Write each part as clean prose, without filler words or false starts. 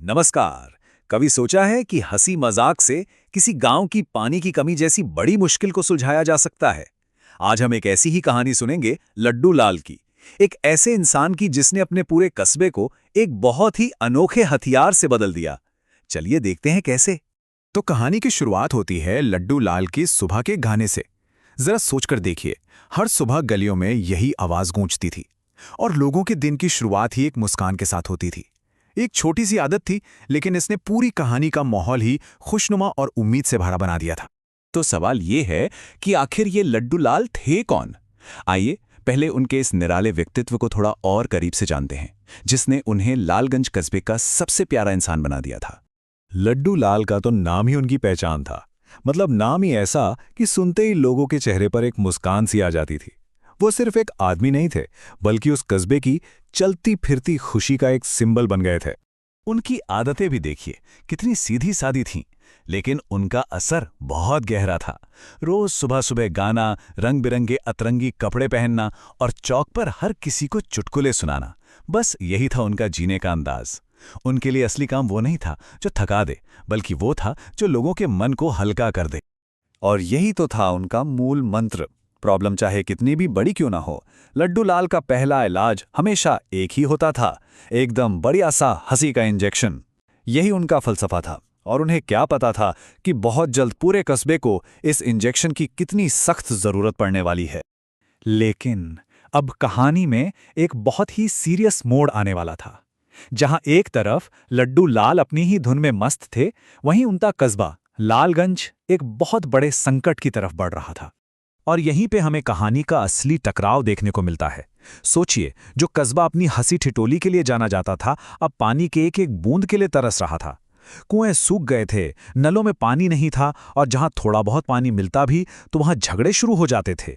नमस्कार। कभी सोचा है कि हंसी मजाक से किसी गांव की पानी की कमी जैसी बड़ी मुश्किल को सुलझाया जा सकता है। आज हम एक ऐसी ही कहानी सुनेंगे, लड्डू लाल की। एक ऐसे इंसान की जिसने अपने पूरे कस्बे को एक बहुत ही अनोखे हथियार से बदल दिया। चलिए देखते हैं कैसे। तो कहानी की शुरुआत होती है लड्डू लाल की सुबह के गाने से। जरा सोचकर देखिए, हर सुबह गलियों में यही आवाज गूंजती थी और लोगों के दिन की शुरुआत ही एक मुस्कान के साथ होती थी। एक छोटी सी आदत थी, लेकिन इसने पूरी कहानी का माहौल ही खुशनुमा और उम्मीद से भरा बना दिया था। तो सवाल ये है कि आखिर ये लड्डू लाल थे कौन? आइए पहले उनके इस निराले व्यक्तित्व को थोड़ा और करीब से जानते हैं, जिसने उन्हें लालगंज कस्बे का सबसे प्यारा इंसान बना दिया था। लड्डू लाल का तो नाम ही उनकी पहचान था। मतलब नाम ही ऐसा कि सुनते ही लोगों के चेहरे पर एक मुस्कान सी आ जाती थी। वो सिर्फ एक आदमी नहीं थे, बल्कि उस कस्बे की चलती फिरती खुशी का एक सिंबल बन गए थे। उनकी आदतें भी देखिए, कितनी सीधी सादी थीं, लेकिन उनका असर बहुत गहरा था। रोज सुबह सुबह गाना, रंग बिरंगे अतरंगी कपड़े पहनना और चौक पर हर किसी को चुटकुले सुनाना, बस यही था उनका जीने का अंदाज। उनके लिए असली काम वो नहीं था जो थका दे, बल्कि वो था जो लोगों के मन को हल्का कर दे। और यही तो था उनका मूल मंत्र। प्रॉब्लम चाहे कितनी भी बड़ी क्यों ना हो, लड्डू लाल का पहला इलाज हमेशा एक ही होता था, एकदम बढ़िया सा हंसी का इंजेक्शन। यही उनका फलसफा था। और उन्हें क्या पता था कि बहुत जल्द पूरे कस्बे को इस इंजेक्शन की कितनी सख्त जरूरत पड़ने वाली है। लेकिन अब कहानी में एक बहुत ही सीरियस मोड़ आने वाला था। जहां एक तरफ लड्डू लाल अपनी ही धुन में मस्त थे, वहीं उनका कस्बा लालगंज एक बहुत बड़े संकट की तरफ बढ़ रहा था। और यहीं पे हमें कहानी का असली टकराव देखने को मिलता है। सोचिए, जो कस्बा अपनी हंसी ठिठोली के लिए जाना जाता था, अब पानी के एक एक बूंद के लिए तरस रहा था। कुएं सूख गए थे, नलों में पानी नहीं था, और जहां थोड़ा बहुत पानी मिलता भी तो वहां झगड़े शुरू हो जाते थे।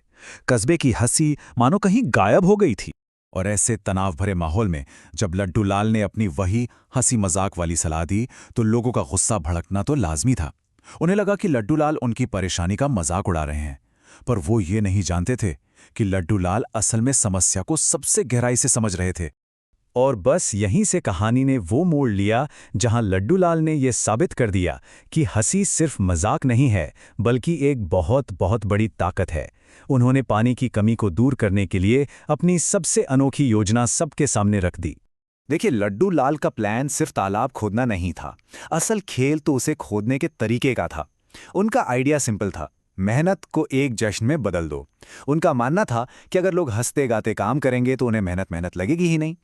कस्बे की हंसी मानो कहीं गायब हो गई थी। और ऐसे तनाव भरे माहौल में जब लड्डू लाल ने अपनी वही हंसी मजाक वाली सलाह दी, तो लोगों का गुस्सा भड़कना तो लाजमी था। उन्हें लगा कि लड्डू लाल उनकी परेशानी का मजाक उड़ा रहे हैं, पर वो ये नहीं जानते थे कि लड्डू लाल असल में समस्या को सबसे गहराई से समझ रहे थे। और बस यहीं से कहानी ने वो मोड़ लिया जहां लड्डू लाल ने यह साबित कर दिया कि हंसी सिर्फ मजाक नहीं है, बल्कि एक बहुत बहुत बड़ी ताकत है। उन्होंने पानी की कमी को दूर करने के लिए अपनी सबसे अनोखी योजना सबके सामने रख दी। देखिए, लड्डू लाल का प्लान सिर्फ तालाब खोदना नहीं था। असल खेल तो उसे खोदने के तरीके का था। उनका आइडिया सिंपल था, मेहनत को एक जश्न में बदल दो। उनका मानना था कि अगर लोग हंसते गाते काम करेंगे तो उन्हें मेहनत लगेगी ही नहीं।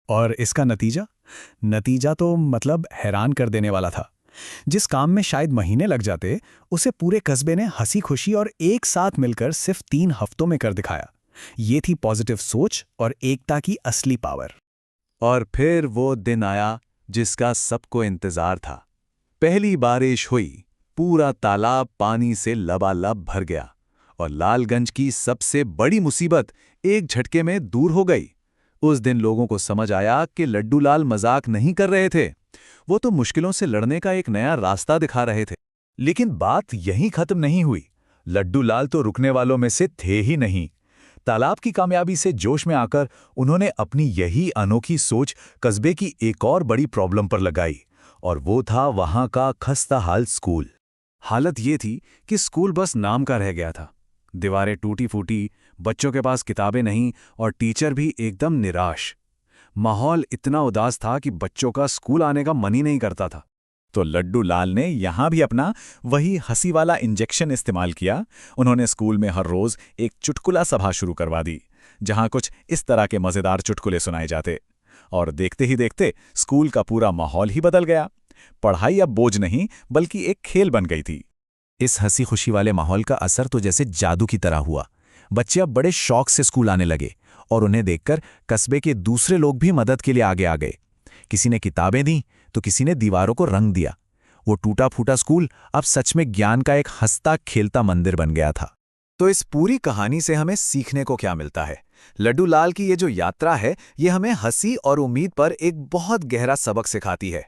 और इसका नतीजा तो मतलब हैरान कर देने वाला था। जिस काम में शायद महीने लग जाते, उसे पूरे कस्बे ने हंसी खुशी और एक साथ मिलकर सिर्फ 3 हफ्तों में कर दिखाया। ये थी पॉजिटिव सोच और एकता की असली पावर। और फिर वो दिन आया जिसका सबको इंतजार था। पहली बारिश हुई, पूरा तालाब पानी से लबालब भर गया और लालगंज की सबसे बड़ी मुसीबत एक झटके में दूर हो गई। उस दिन लोगों को समझ आया कि लड्डू लाल मजाक नहीं कर रहे थे, वो तो मुश्किलों से लड़ने का एक नया रास्ता दिखा रहे थे। लेकिन बात यहीं खत्म नहीं हुई। लड्डू लाल तो रुकने वालों में से थे ही नहीं। तालाब की कामयाबी से जोश में आकर उन्होंने अपनी यही अनोखी सोच कस्बे की एक और बड़ी प्रॉब्लम पर लगाई, और वो था वहां का खस्ता हाल स्कूल। हालत ये थी कि स्कूल बस नाम का रह गया था। दीवारें टूटी फूटी, बच्चों के पास किताबें नहीं और टीचर भी एकदम निराश। माहौल इतना उदास था कि बच्चों का स्कूल आने का मन ही नहीं करता था। तो लड्डू लाल ने यहां भी अपना वही हंसी वाला इंजेक्शन इस्तेमाल किया। उन्होंने स्कूल में हर रोज एक चुटकुला सभा शुरू करवा दी, जहां कुछ इस तरह के मजेदार चुटकुले सुनाए जाते। और देखते ही देखते स्कूल का पूरा माहौल ही बदल गया। पढ़ाई अब बोझ नहीं, बल्कि एक खेल बन गई थी। इस हंसी खुशी वाले माहौल का असर तो जैसे जादू की तरह हुआ। बच्चे अब बड़े शौक से स्कूल आने लगे, और उन्हें देखकर कस्बे के दूसरे लोग भी मदद के लिए आगे आ गए। किसी ने किताबें दी तो किसी ने दीवारों को रंग दिया। वो टूटा फूटा स्कूल अब सच में ज्ञान का एक हंसता खेलता मंदिर बन गया था। तो इस पूरी कहानी से हमें सीखने को क्या मिलता है? लड्डू लाल की ये जो यात्रा है, ये हमें हंसी और उम्मीद पर एक बहुत गहरा सबक सिखाती है।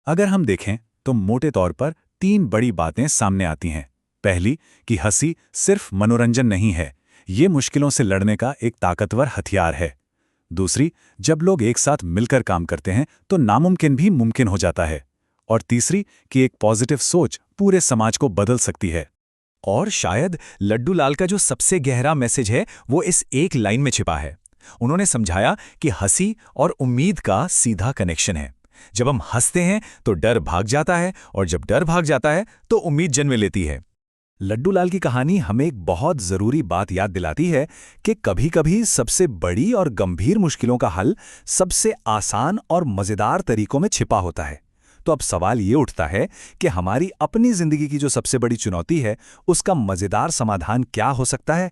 अगर हम देखें तो मोटे तौर पर 3 बड़ी बातें सामने आती हैं। पहली, कि हंसी सिर्फ मनोरंजन नहीं है, ये मुश्किलों से लड़ने का एक ताकतवर हथियार है। दूसरी, जब लोग एक साथ मिलकर काम करते हैं तो नामुमकिन भी मुमकिन हो जाता है। और तीसरी, कि एक पॉजिटिव सोच पूरे समाज को बदल सकती है। और शायद लड्डू लाल का जो सबसे गहरा मैसेज है वो इस एक लाइन में छिपा है। उन्होंने समझाया कि हंसी और उम्मीद का सीधा कनेक्शन है। जब हम हंसते हैं तो डर भाग जाता है, और जब डर भाग जाता है तो उम्मीद जन्म लेती है। लड्डू लाल की कहानी हमें एक बहुत जरूरी बात याद दिलाती है कि कभी-कभी सबसे बड़ी और गंभीर मुश्किलों का हल सबसे आसान और मजेदार तरीकों में छिपा होता है। तो अब सवाल ये उठता है कि हमारी अपनी जिंदगी की जो सबसे बड़ी चुनौती है, उसका मजेदार समाधान क्या हो सकता है?